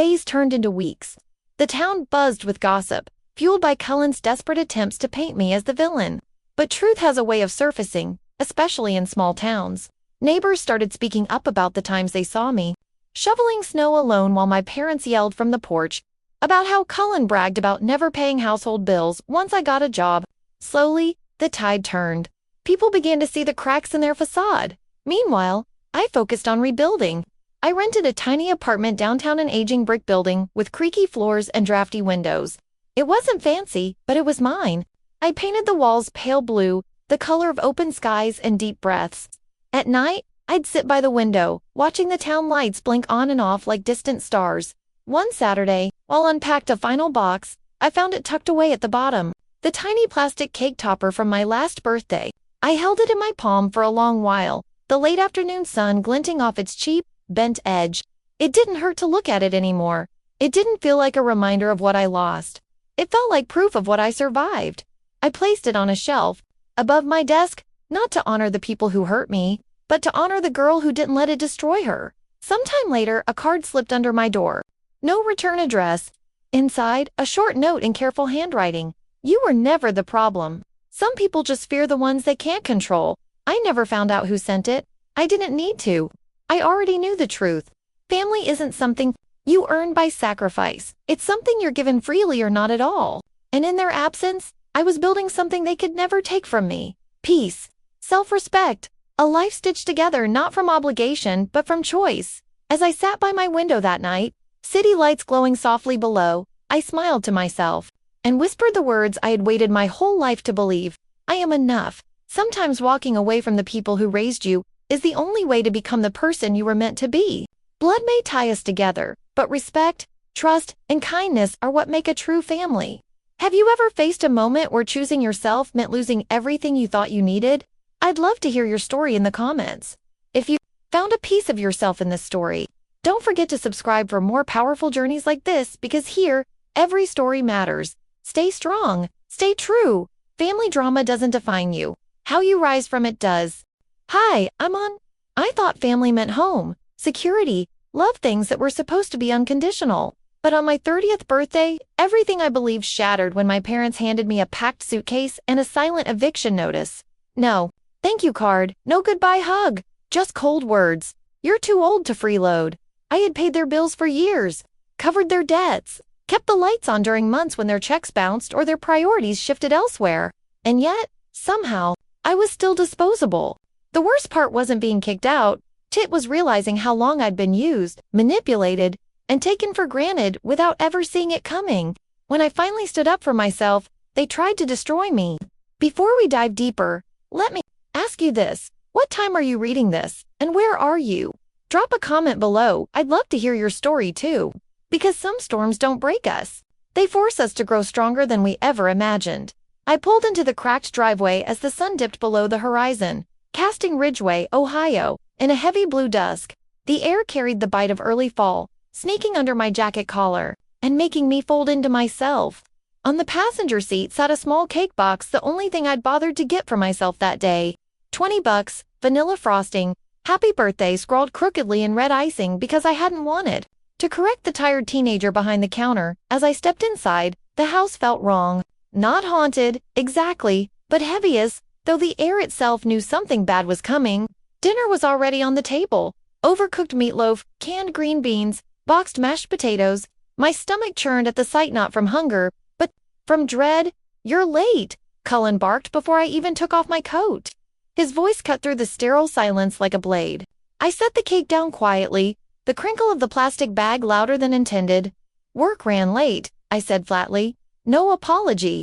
Days turned into weeks. The town buzzed with gossip, fueled by Cullen's desperate attempts to paint me as the villain. But truth has a way of surfacing, especially in small towns. Neighbors started speaking up about the times they saw me shoveling snow alone while my parents yelled from the porch about how Cullen bragged about never paying household bills once I got a job. Slowly, the tide turned. People began to see the cracks in their facade. Meanwhile, I focused on rebuilding. I rented a tiny apartment downtown, an aging brick building with creaky floors and drafty windows. It wasn't fancy, but it was mine. I painted the walls pale blue, the color of open skies and deep breaths. At night, I'd sit by the window, watching the town lights blink on and off like distant stars. One Saturday, while unpacked a final box, I found it tucked away at the bottom. The tiny plastic cake topper from my last birthday. I held it in my palm for a long while, the late afternoon sun glinting off its cheap, bent edge. It didn't hurt to look at it anymore. It didn't feel like a reminder of what I lost. It felt like proof of what I survived. I placed it on a shelf, above my desk, not to honor the people who hurt me, but to honor the girl who didn't let it destroy her. Sometime later, a card slipped under my door. No return address. Inside, a short note in careful handwriting. You were never the problem. Some people just fear the ones they can't control. I never found out who sent it. I didn't need to. I already knew the truth. Family isn't something you earn by sacrifice. It's something you're given freely or not at all. And in their absence, I was building something they could never take from me. Peace. Self-respect. A life stitched together not from obligation but from choice. As I sat by my window that night, city lights glowing softly below, I smiled to myself and whispered the words I had waited my whole life to believe. I am enough. Sometimes walking away from the people who raised you is the only way to become the person you were meant to be. Blood may tie us together, but respect, trust, and kindness are what make a true family. Have you ever faced a moment where choosing yourself meant losing everything you thought you needed? I'd love to hear your story in the comments. If you found a piece of yourself in this story, don't forget to subscribe for more powerful journeys like this, because here, every story matters. Stay strong, stay true. Family drama doesn't define you. How you rise from it does. Hi, I'm on. I thought family meant home, security, love, things that were supposed to be unconditional. But on my 30th birthday, everything I believed shattered when my parents handed me a packed suitcase and a silent eviction notice. No, thank you card, no goodbye hug, just cold words. You're too old to freeload. I had paid their bills for years, covered their debts, kept the lights on during months when their checks bounced or their priorities shifted elsewhere. And yet, somehow, I was still disposable. The worst part wasn't being kicked out. It was realizing how long I'd been used, manipulated, and taken for granted without ever seeing it coming. When I finally stood up for myself, they tried to destroy me. Before we dive deeper, let me ask you this. What time are you reading this, and where are you? Drop a comment below. I'd love to hear your story too. Because some storms don't break us. They force us to grow stronger than we ever imagined. I pulled into the cracked driveway as the sun dipped below the horizon, casting Ridgeway, Ohio, in a heavy blue dusk. The air carried the bite of early fall, sneaking under my jacket collar and making me fold into myself. On the passenger seat sat a small cake box, the only thing I'd bothered to get for myself that day. $20, vanilla frosting, happy birthday scrawled crookedly in red icing because I hadn't wanted. To correct the tired teenager behind the counter, as I stepped inside, the house felt wrong. Not haunted, exactly, but heavy as though the air itself knew something bad was coming. Dinner was already on the table. Overcooked meatloaf, canned green beans, boxed mashed potatoes. My stomach churned at the sight, not from hunger, but from dread. You're late, Cullen barked before I even took off my coat. His voice cut through the sterile silence like a blade. I set the cake down quietly, the crinkle of the plastic bag louder than intended. Work ran late, I said flatly. No apology.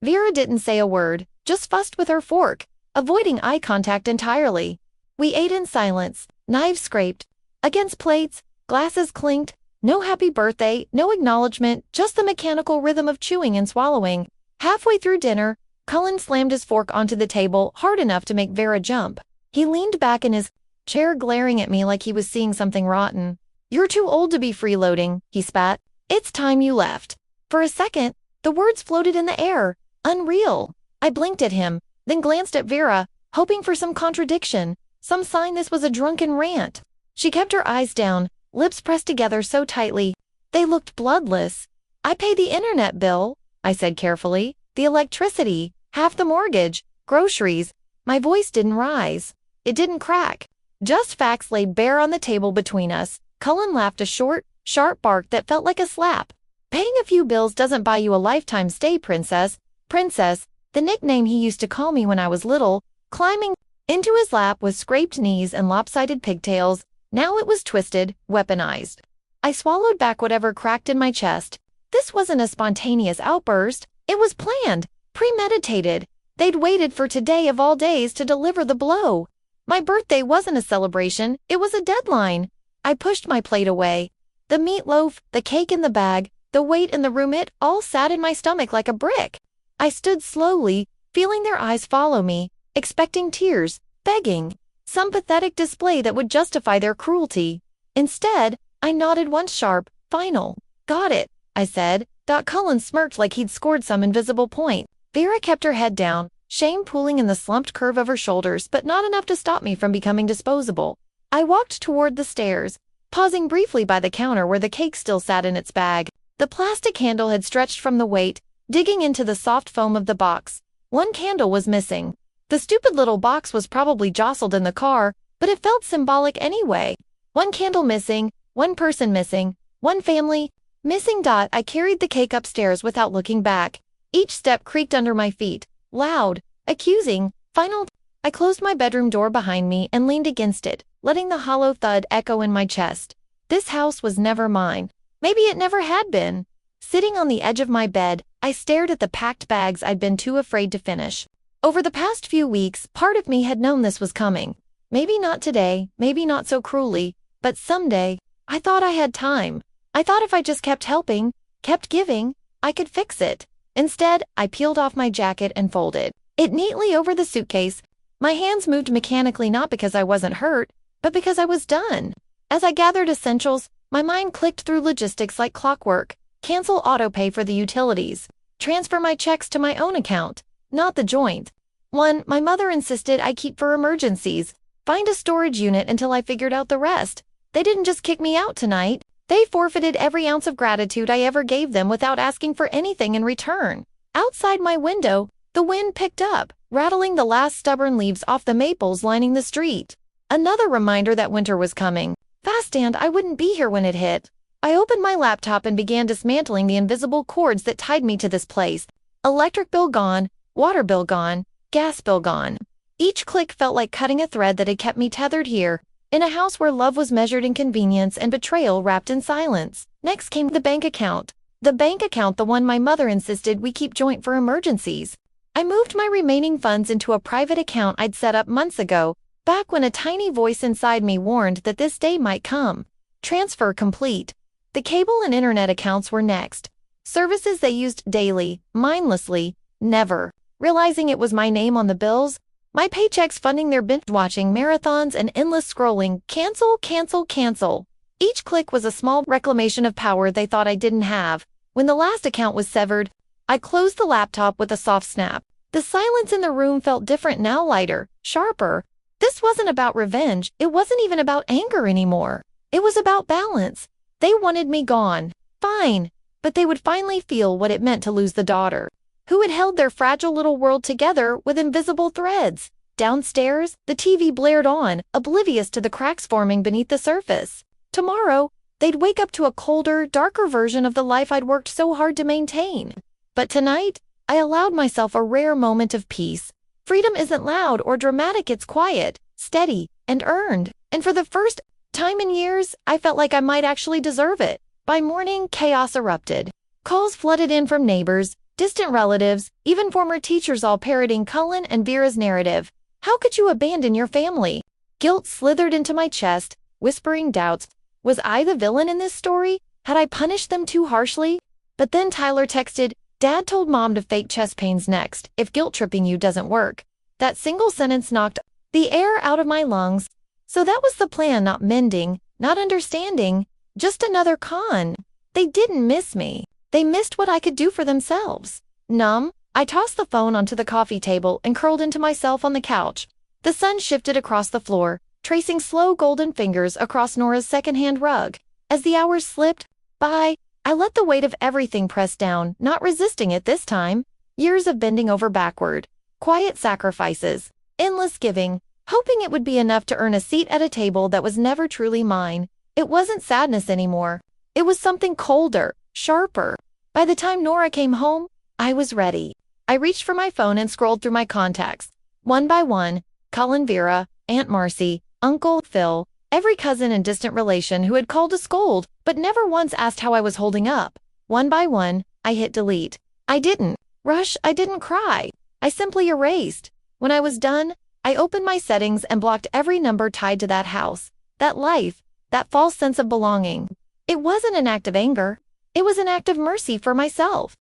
Vera didn't say a word, just fussed with her fork, avoiding eye contact entirely. We ate in silence, knives scraped against plates, glasses clinked. No happy birthday, no acknowledgement, just the mechanical rhythm of chewing and swallowing. Halfway through dinner, Cullen slammed his fork onto the table hard enough to make Vera jump. He leaned back in his chair, glaring at me like he was seeing something rotten. You're too old to be freeloading, he spat. It's time you left. For a second, the words floated in the air. Unreal. I blinked at him, then glanced at Vera, hoping for some contradiction, some sign this was a drunken rant. She kept her eyes down, lips pressed together so tightly. They looked bloodless. "I pay the internet bill," I said carefully, "the electricity, half the mortgage, groceries." My voice didn't rise. It didn't crack. Just facts laid bare on the table between us. Cullen laughed, a short, sharp bark that felt like a slap. "Paying a few bills doesn't buy you a lifetime stay, Princess." Princess, the nickname he used to call me when I was little, climbing into his lap with scraped knees and lopsided pigtails. Now it was twisted, weaponized. I swallowed back whatever cracked in my chest. This wasn't a spontaneous outburst. It was planned, premeditated. They'd waited for today of all days to deliver the blow. My birthday wasn't a celebration, it was a deadline. I pushed my plate away. The meatloaf, the cake in the bag, the weight in the room, it all sat in my stomach like a brick. I stood slowly, feeling their eyes follow me, expecting tears, begging, some pathetic display that would justify their cruelty. Instead, I nodded once sharp, final. "Got it," I said. Cullen smirked like he'd scored some invisible point. Vera kept her head down, shame pooling in the slumped curve of her shoulders, but not enough to stop me from becoming disposable. I walked toward the stairs, pausing briefly by the counter where the cake still sat in its bag. The plastic handle had stretched from the weight, digging into the soft foam of the box. One candle was missing. The stupid little box was probably jostled in the car, but it felt symbolic anyway. One candle missing, one person missing, one family missing. I carried the cake upstairs without looking back. Each step creaked under my feet, loud, accusing, final. I closed my bedroom door behind me and leaned against it, letting the hollow thud echo in my chest. This house was never mine. Maybe it never had been. Sitting on the edge of my bed, I stared at the packed bags I'd been too afraid to finish. Over the past few weeks, part of me had known this was coming. Maybe not today, maybe not so cruelly, but someday. I thought I had time. I thought if I just kept helping, kept giving, I could fix it. Instead, I peeled off my jacket and folded it neatly over the suitcase. My hands moved mechanically, not because I wasn't hurt, but because I was done. As I gathered essentials, my mind clicked through logistics like clockwork. Cancel autopay for the utilities. Transfer my checks to my own account, not the joint. One my mother insisted I keep for emergencies. Find a storage unit until I figured out the rest. They didn't just kick me out tonight. They forfeited every ounce of gratitude I ever gave them without asking for anything in return. Outside my window, the wind picked up, rattling the last stubborn leaves off the maples lining the street. Another reminder that winter was coming. Fast, and I wouldn't be here when it hit. I opened my laptop and began dismantling the invisible cords that tied me to this place. Electric bill gone, water bill gone, gas bill gone. Each click felt like cutting a thread that had kept me tethered here, in a house where love was measured in convenience and betrayal wrapped in silence. Next came the bank account. The bank account, the one my mother insisted we keep joint for emergencies. I moved my remaining funds into a private account I'd set up months ago, back when a tiny voice inside me warned that this day might come. Transfer complete. The cable and internet accounts were next. Services they used daily, mindlessly, never realizing it was my name on the bills. My paychecks funding their binge-watching marathons and endless scrolling. Cancel, cancel, cancel. Each click was a small reclamation of power they thought I didn't have. When the last account was severed, I closed the laptop with a soft snap. The silence in the room felt different now, lighter, sharper. This wasn't about revenge. It wasn't even about anger anymore. It was about balance. They wanted me gone. Fine. But they would finally feel what it meant to lose the daughter, who had held their fragile little world together with invisible threads. Downstairs, the TV blared on, oblivious to the cracks forming beneath the surface. Tomorrow, they'd wake up to a colder, darker version of the life I'd worked so hard to maintain. But tonight, I allowed myself a rare moment of peace. Freedom isn't loud or dramatic, it's quiet, steady, and earned. And for the first time in years, I felt like I might actually deserve it. By morning, chaos erupted. Calls flooded in from neighbors, distant relatives, even former teachers, all parroting Cullen and Vera's narrative. How could you abandon your family? Guilt slithered into my chest, whispering doubts. Was I the villain in this story? Had I punished them too harshly? But then Tyler texted, "Dad told Mom to fake chest pains next, if guilt-tripping you doesn't work." That single sentence knocked the air out of my lungs. So that was the plan, not mending, not understanding, just another con. They didn't miss me. They missed what I could do for themselves. Numb, I tossed the phone onto the coffee table and curled into myself on the couch. The sun shifted across the floor, tracing slow golden fingers across Nora's secondhand rug. As the hours slipped, Bye. I let the weight of everything press down, not resisting it this time. Years of bending over backward. Quiet sacrifices. Endless giving. Hoping it would be enough to earn a seat at a table that was never truly mine. It wasn't sadness anymore. It was something colder, sharper. By the time Nora came home, I was ready. I reached for my phone and scrolled through my contacts. One by one, Cullen Vera, Aunt Marcy, Uncle Phil, every cousin and distant relation who had called to scold, but never once asked how I was holding up. One by one, I hit delete. I didn't rush, I didn't cry. I simply erased. When I was done, I opened my settings and blocked every number tied to that house, that life, that false sense of belonging. It wasn't an act of anger. It was an act of mercy for myself.